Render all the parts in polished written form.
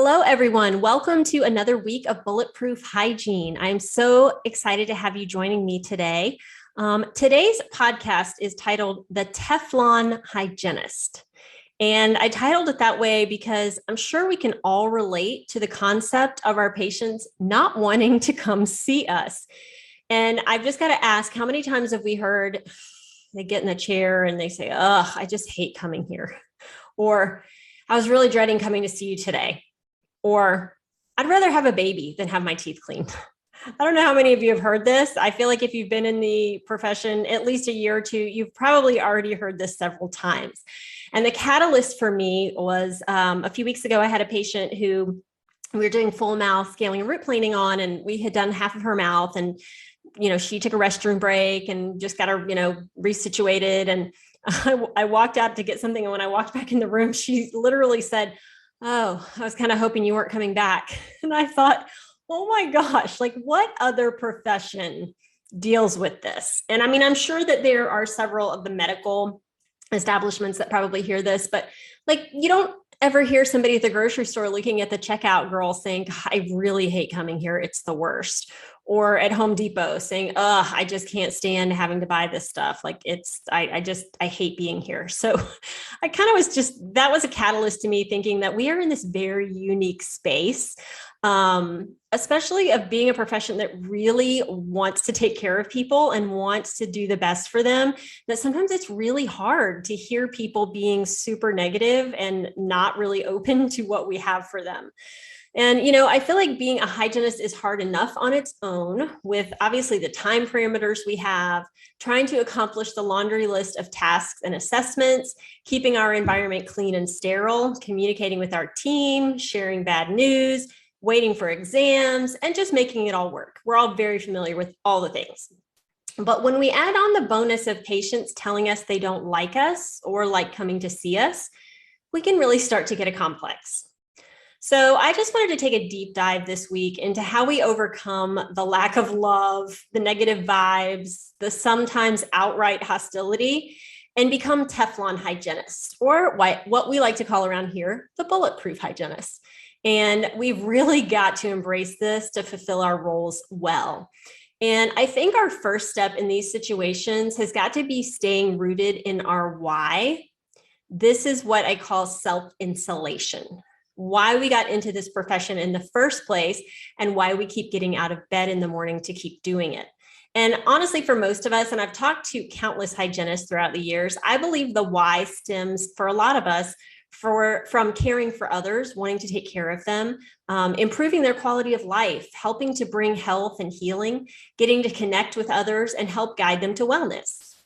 Hello, everyone. Welcome to another week of Bulletproof Hygiene. I'm so excited to have you joining me today. Today's podcast is titled The Teflon Hygienist. And I titled it that way because I'm sure we can all relate to the concept of our patients not wanting to come see us. And I've just got to ask, how many times have we heard they get in the chair and they say, "Ugh, I just hate coming here," or "I was really dreading coming to see you today," or "I'd rather have a baby than have my teeth cleaned." I don't know how many of you have heard this. I feel like if you've been in the profession at least a year or two, you've probably already heard this several times. And the catalyst for me was a few weeks ago, I had a patient who we were doing full mouth scaling and root planing on, and we had done half of her mouth, and she took a restroom break and just got her resituated. And I walked out to get something, and when I walked back in the room, she literally said, "Oh, I was kind of hoping you weren't coming back." And I thought, oh my gosh, like what other profession deals with this? And I mean, I'm sure that there are several of the medical establishments that probably hear this, but like you don't ever hear somebody at the grocery store looking at the checkout girl saying, "I really hate coming here. It's the worst." Or at Home Depot saying, "Ugh, I just can't stand having to buy this stuff. Like I hate being here." So I kind of that was a catalyst to me thinking that we are in this very unique space, especially of being a profession that really wants to take care of people and wants to do the best for them, that sometimes it's really hard to hear people being super negative and not really open to what we have for them. And, I feel like being a hygienist is hard enough on its own, with obviously the time parameters we have, trying to accomplish the laundry list of tasks and assessments, keeping our environment clean and sterile, communicating with our team, sharing bad news, waiting for exams, and just making it all work. We're all very familiar with all the things. But when we add on the bonus of patients telling us they don't like us or like coming to see us, we can really start to get a complex. So I just wanted to take a deep dive this week into how we overcome the lack of love, the negative vibes, the sometimes outright hostility, and become Teflon hygienists, or what we like to call around here, the bulletproof hygienists. And we've really got to embrace this to fulfill our roles well. And I think our first step in these situations has got to be staying rooted in our why. This is what I call self-insulation. Why we got into this profession in the first place and why we keep getting out of bed in the morning to keep doing it. And honestly, for most of us, and I've talked to countless hygienists throughout the years, I believe the why stems for a lot of us from caring for others, wanting to take care of them, improving their quality of life, helping to bring health and healing, getting to connect with others and help guide them to wellness.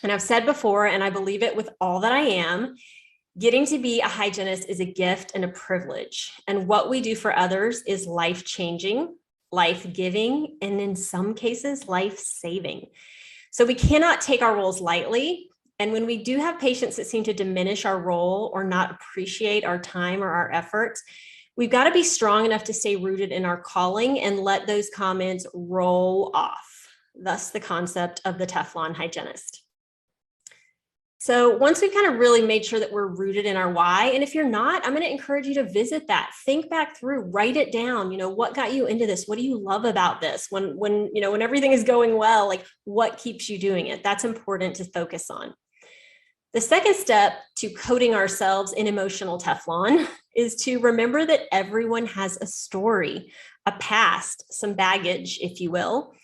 And I've said before, and I believe it with all that I am, getting to be a hygienist is a gift and a privilege. And what we do for others is life-changing, life-giving, and in some cases, life-saving. So we cannot take our roles lightly. And when we do have patients that seem to diminish our role or not appreciate our time or our efforts, we've got to be strong enough to stay rooted in our calling and let those comments roll off. Thus the concept of the Teflon hygienist. So once we've kind of really made sure that we're rooted in our why, and if you're not, I'm going to encourage you to visit that, think back through, write it down. What got you into this? What do you love about this? When everything is going well, like what keeps you doing it? That's important to focus on. The second step to coating ourselves in emotional Teflon is to remember that everyone has a story, a past, some baggage, if you will.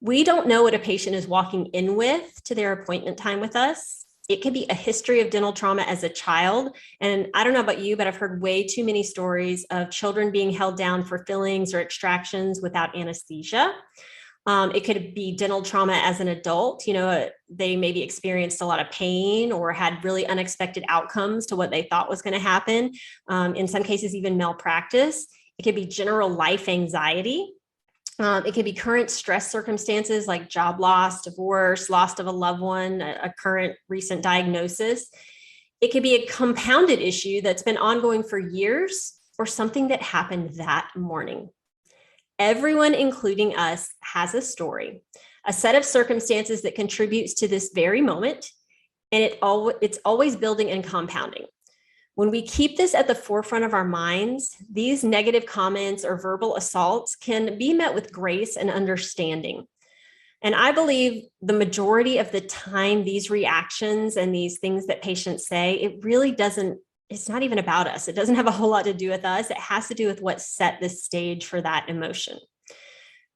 We don't know what a patient is walking in with to their appointment time with us. It could be a history of dental trauma as a child. And I don't know about you, but I've heard way too many stories of children being held down for fillings or extractions without anesthesia. It could be dental trauma as an adult. They maybe experienced a lot of pain or had really unexpected outcomes to what they thought was going to happen. In some cases, even malpractice. It could be general life anxiety. It could be current stress circumstances like job loss, divorce, loss of a loved one, a current recent diagnosis. It could be a compounded issue that's been ongoing for years or something that happened that morning. Everyone, including us, has a story, a set of circumstances that contributes to this very moment, and it's always building and compounding. When we keep this at the forefront of our minds, these negative comments or verbal assaults can be met with grace and understanding. And I believe the majority of the time, these reactions and these things that patients say, it really doesn't, it's not even about us. It doesn't have a whole lot to do with us. It has to do with what set the stage for that emotion.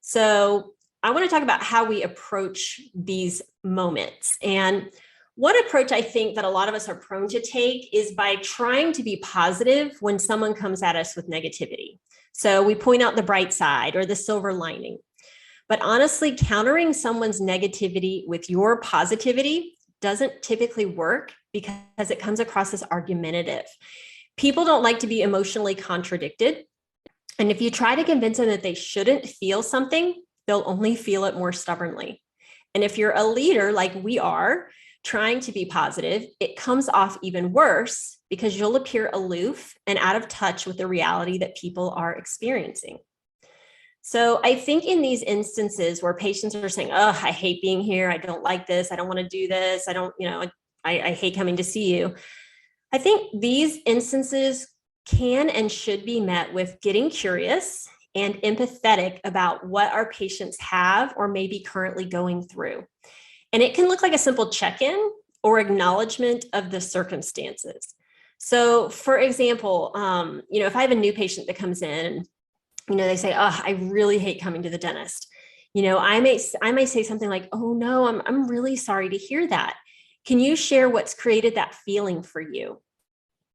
So I want to talk about how we approach these moments. And one approach I think that a lot of us are prone to take is by trying to be positive when someone comes at us with negativity. So we point out the bright side or the silver lining. But honestly, countering someone's negativity with your positivity doesn't typically work because it comes across as argumentative. People don't like to be emotionally contradicted. And if you try to convince them that they shouldn't feel something, they'll only feel it more stubbornly. And if you're a leader like we are, trying to be positive, it comes off even worse because you'll appear aloof and out of touch with the reality that people are experiencing. So I think in these instances where patients are saying, oh, I hate being here. I don't like this. I don't want to do this. I don't, I hate coming to see you. I think these instances can and should be met with getting curious and empathetic about what our patients have or may be currently going through. And it can look like a simple check-in or acknowledgement of the circumstances. So for example, if I have a new patient that comes in and, they say, oh, I really hate coming to the dentist. I may say something like, oh no, I'm really sorry to hear that. Can you share what's created that feeling for you?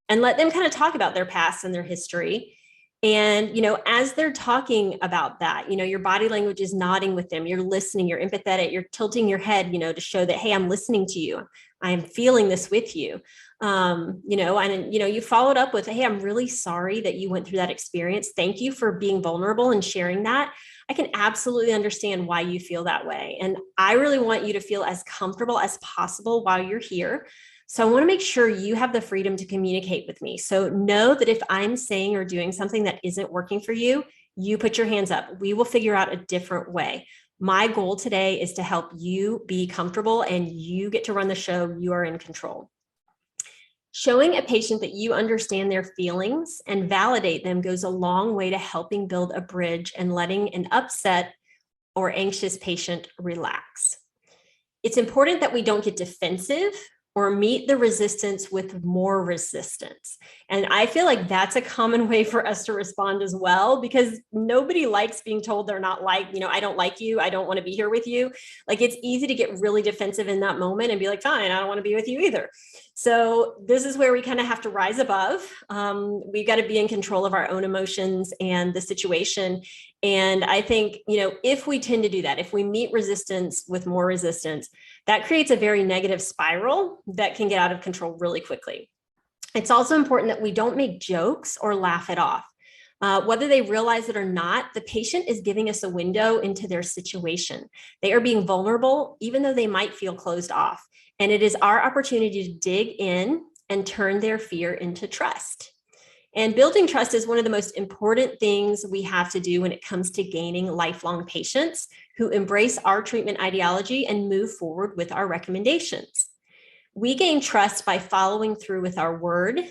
And let them kind of talk about their past and their history. And, as they're talking about that, your body language is nodding with them. You're listening, you're empathetic, you're tilting your head, to show that, hey, I'm listening to you. I'm feeling this with you. You followed up with, hey, I'm really sorry that you went through that experience. Thank you for being vulnerable and sharing that. I can absolutely understand why you feel that way. And I really want you to feel as comfortable as possible while you're here. So I want to make sure you have the freedom to communicate with me. So know that if I'm saying or doing something that isn't working for you, you put your hands up. We will figure out a different way. My goal today is to help you be comfortable and you get to run the show. You are in control. Showing a patient that you understand their feelings and validate them goes a long way to helping build a bridge and letting an upset or anxious patient relax. It's important that we don't get defensive or meet the resistance with more resistance. And I feel like that's a common way for us to respond as well, because nobody likes being told they're not liked. I don't like you. I don't want to be here with you. Like, it's easy to get really defensive in that moment and be like, fine, I don't want to be with you either. So this is where we kind of have to rise above. We've got to be in control of our own emotions and the situation. And I think, if we tend to do that, if we meet resistance with more resistance, that creates a very negative spiral that can get out of control really quickly. It's also important that we don't make jokes or laugh it off. Whether they realize it or not, the patient is giving us a window into their situation. They are being vulnerable, even though they might feel closed off. And it is our opportunity to dig in and turn their fear into trust. And building trust is one of the most important things we have to do when it comes to gaining lifelong patients who embrace our treatment ideology and move forward with our recommendations. We gain trust by following through with our word,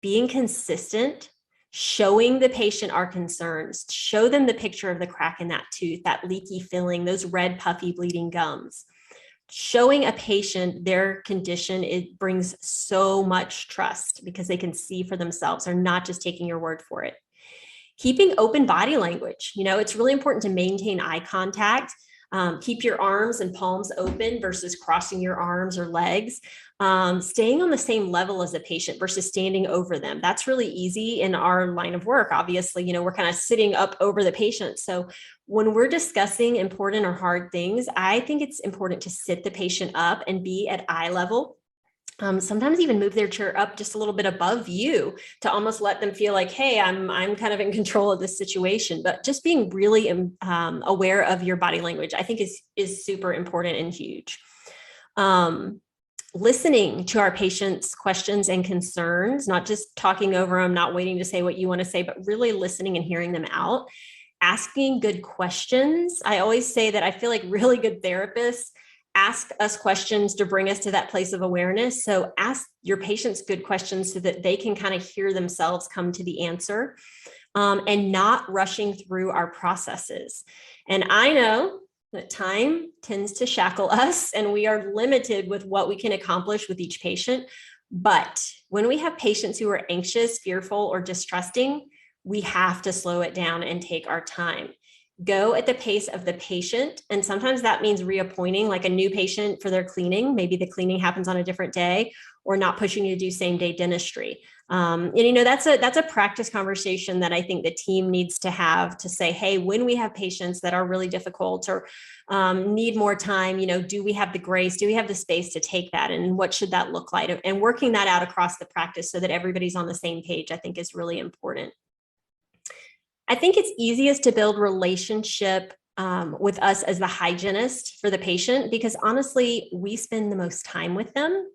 being consistent, showing the patient our concerns, show them the picture of the crack in that tooth, that leaky filling, those red, puffy, bleeding gums. Showing a patient their condition, it brings so much trust because they can see for themselves. They're not just taking your word for it. Keeping open body language. It's really important to maintain eye contact. Keep your arms and palms open versus crossing your arms or legs. Staying on the same level as a patient versus standing over them. That's really easy in our line of work. Obviously, we're kind of sitting up over the patient. So when we're discussing important or hard things, I think it's important to sit the patient up and be at eye level. Sometimes even move their chair up just a little bit above you to almost let them feel like, hey, I'm kind of in control of this situation. But just being really aware of your body language, I think is super important and huge. Listening to our patients' questions and concerns, not just talking over them, not waiting to say what you want to say, but really listening and hearing them out. Asking good questions. I always say that I feel like really good therapists ask us questions to bring us to that place of awareness. So ask your patients good questions so that they can kind of hear themselves come to the answer, and not rushing through our processes. And I know that time tends to shackle us and we are limited with what we can accomplish with each patient. But when we have patients who are anxious, fearful, or distrusting, we have to slow it down and take our time. Go at the pace of the patient. And sometimes that means reappointing like a new patient for their cleaning. Maybe the cleaning happens on a different day, or not pushing you to do same day dentistry. And that's a practice conversation that I think the team needs to have, to say, hey, when we have patients that are really difficult or need more time, do we have the grace? Do we have the space to take that? And what should that look like? And working that out across the practice so that everybody's on the same page, I think is really important. I think it's easiest to build relationship with us as the hygienist for the patient, because honestly, we spend the most time with them.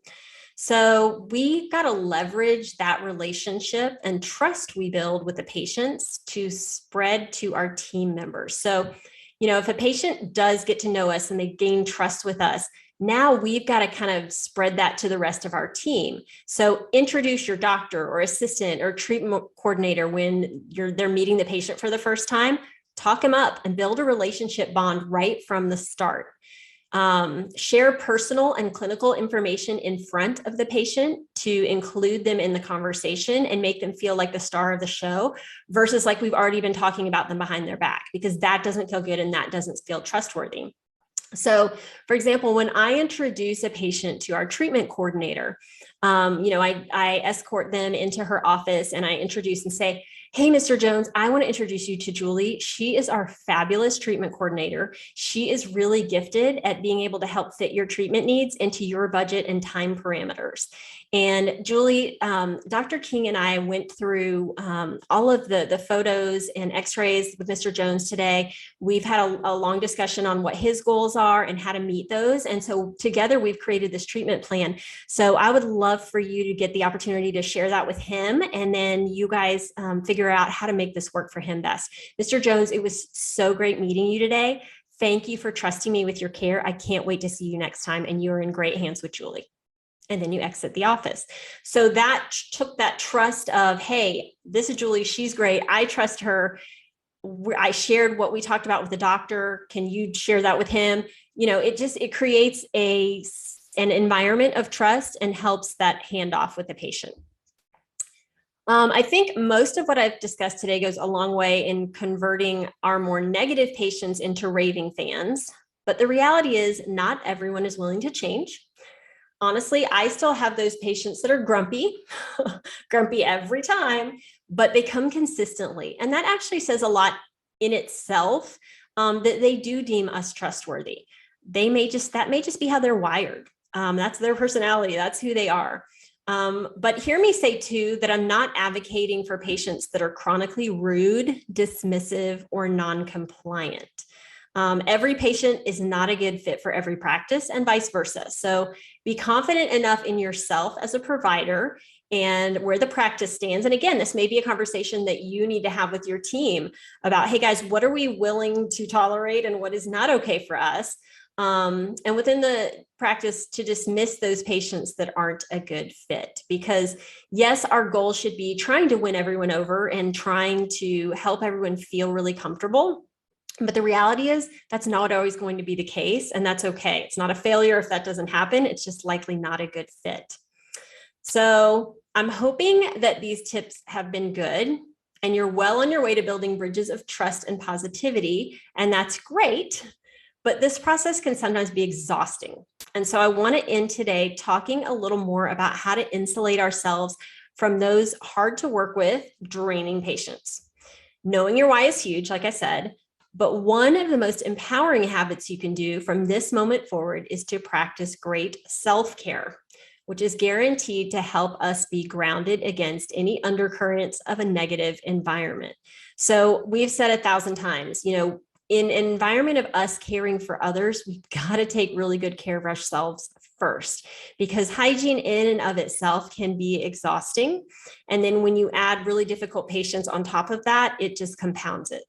So we got to leverage that relationship and trust we build with the patients to spread to our team members. So, if a patient does get to know us and they gain trust with us, now we've got to kind of spread that to the rest of our team. So introduce your doctor or assistant or treatment coordinator when they're meeting the patient for the first time. Talk them up and build a relationship bond right from the start. Share personal and clinical information in front of the patient to include them in the conversation and make them feel like the star of the show, versus like we've already been talking about them behind their back, because that doesn't feel good and that doesn't feel trustworthy. So, for example, when I introduce a patient to our treatment coordinator, I escort them into her office and I introduce and say, hey, Mr. Jones, I want to introduce you to Julie. She is our fabulous treatment coordinator. She is really gifted at being able to help fit your treatment needs into your budget and time parameters. And Julie, Dr. King and I went through all of the photos and x-rays with Mr. Jones today. We've had a long discussion on what his goals are and how to meet those. And so together we've created this treatment plan. So I would love for you to get the opportunity to share that with him. And then you guys figure out how to make this work for him best. Mr. Jones, it was so great meeting you today. Thank you for trusting me with your care. I can't wait to see you next time. And you're in great hands with Julie. And then you exit the office. So that took that trust of, hey, this is Julie. She's great. I trust her. I shared what we talked about with the doctor. Can you share that with him? It creates an environment of trust and helps that handoff with the patient. I think most of what I've discussed today goes a long way in converting our more negative patients into raving fans. But the reality is not everyone is willing to change. Honestly, I still have those patients that are grumpy, grumpy every time, but they come consistently. And that actually says a lot in itself, that they do deem us trustworthy. That may just be how they're wired. That's their personality. That's who they are. But hear me say too, that I'm not advocating for patients that are chronically rude, dismissive, or non-compliant. Every patient is not a good fit for every practice and vice versa. So be confident enough in yourself as a provider and where the practice stands. And again, this may be a conversation that you need to have with your team about, hey guys, what are we willing to tolerate and what is not okay for us? And within the practice to dismiss those patients that aren't a good fit, because yes, our goal should be trying to win everyone over and trying to help everyone feel really comfortable. But the reality is that's not always going to be the case, and that's okay. It's not a failure if that doesn't happen. It's just likely not a good fit. So I'm hoping that these tips have been good and you're well on your way to building bridges of trust and positivity, and that's great. But this process can sometimes be exhausting. And so I want to end today talking a little more about how to insulate ourselves from those hard to work with, draining patients. Knowing your why is huge, like I said. But one of the most empowering habits you can do from this moment forward is to practice great self-care, which is guaranteed to help us be grounded against any undercurrents of a negative environment. So we've said 1,000 times, in an environment of us caring for others, we've got to take really good care of ourselves first, because hygiene in and of itself can be exhausting. And then when you add really difficult patients on top of that, it just compounds it.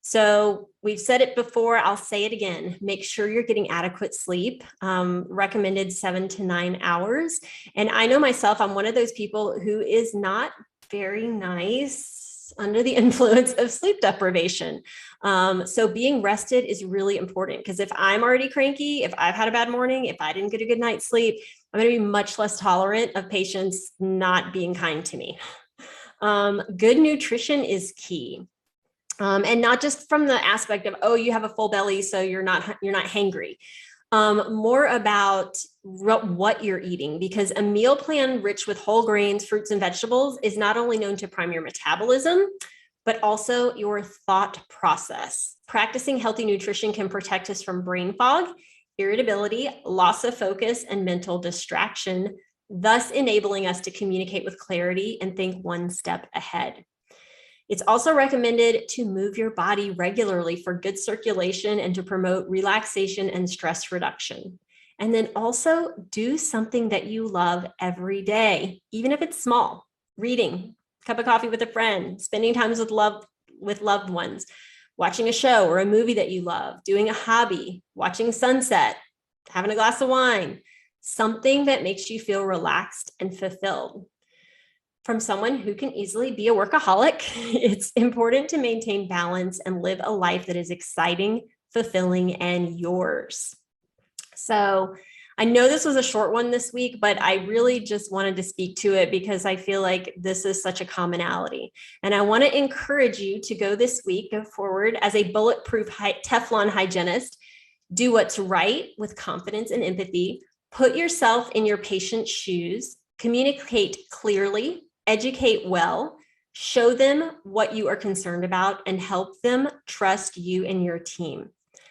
So we've said it before, I'll say it again. Make sure you're getting adequate sleep, recommended 7 to 9 hours. And I know myself, I'm one of those people who is not very nice under the influence of sleep deprivation. So being rested is really important, because if I'm already cranky, if I've had a bad morning, if I didn't get a good night's sleep, I'm going to be much less tolerant of patients not being kind to me. Good nutrition is key. And not just from the aspect of, oh, you have a full belly, so you're not hangry. More about what you're eating, because a meal plan rich with whole grains, fruits, and vegetables is not only known to prime your metabolism, but also your thought process. Practicing healthy nutrition can protect us from brain fog, irritability, loss of focus, and mental distraction, thus enabling us to communicate with clarity and think one step ahead. It's also recommended to move your body regularly for good circulation and to promote relaxation and stress reduction. And then also do something that you love every day, even if it's small. Reading, cup of coffee with a friend, spending time with loved ones, watching a show or a movie that you love, doing a hobby, watching sunset, having a glass of wine, something that makes you feel relaxed and fulfilled. From someone who can easily be a workaholic, it's important to maintain balance and live a life that is exciting, fulfilling, and yours. So I know this was a short one this week, but I really just wanted to speak to it because I feel like this is such a commonality. And I want to encourage you to go forward as a bulletproof Teflon hygienist. Do what's right with confidence and empathy. Put yourself in your patient's shoes. Communicate clearly. Educate well, show them what you are concerned about, and help them trust you and your team.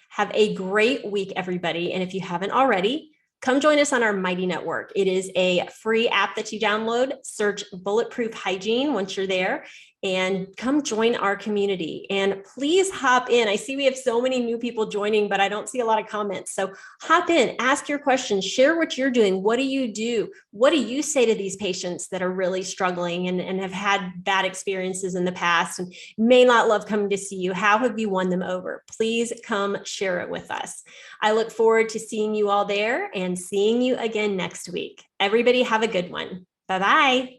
Have a great week, everybody. And if you haven't already, come join us on our Mighty Network. It is a free app that you download. Search Bulletproof Hygiene once you're there, and come join our community. And please hop in. I see we have so many new people joining, but I don't see a lot of comments. So hop in, ask your questions, share what you're doing. What do you do? What do you say to these patients that are really struggling and have had bad experiences in the past and may not love coming to see you? How have you won them over? Please come share it with us. I look forward to seeing you all there and seeing you again next week. Everybody have a good one. Bye-bye.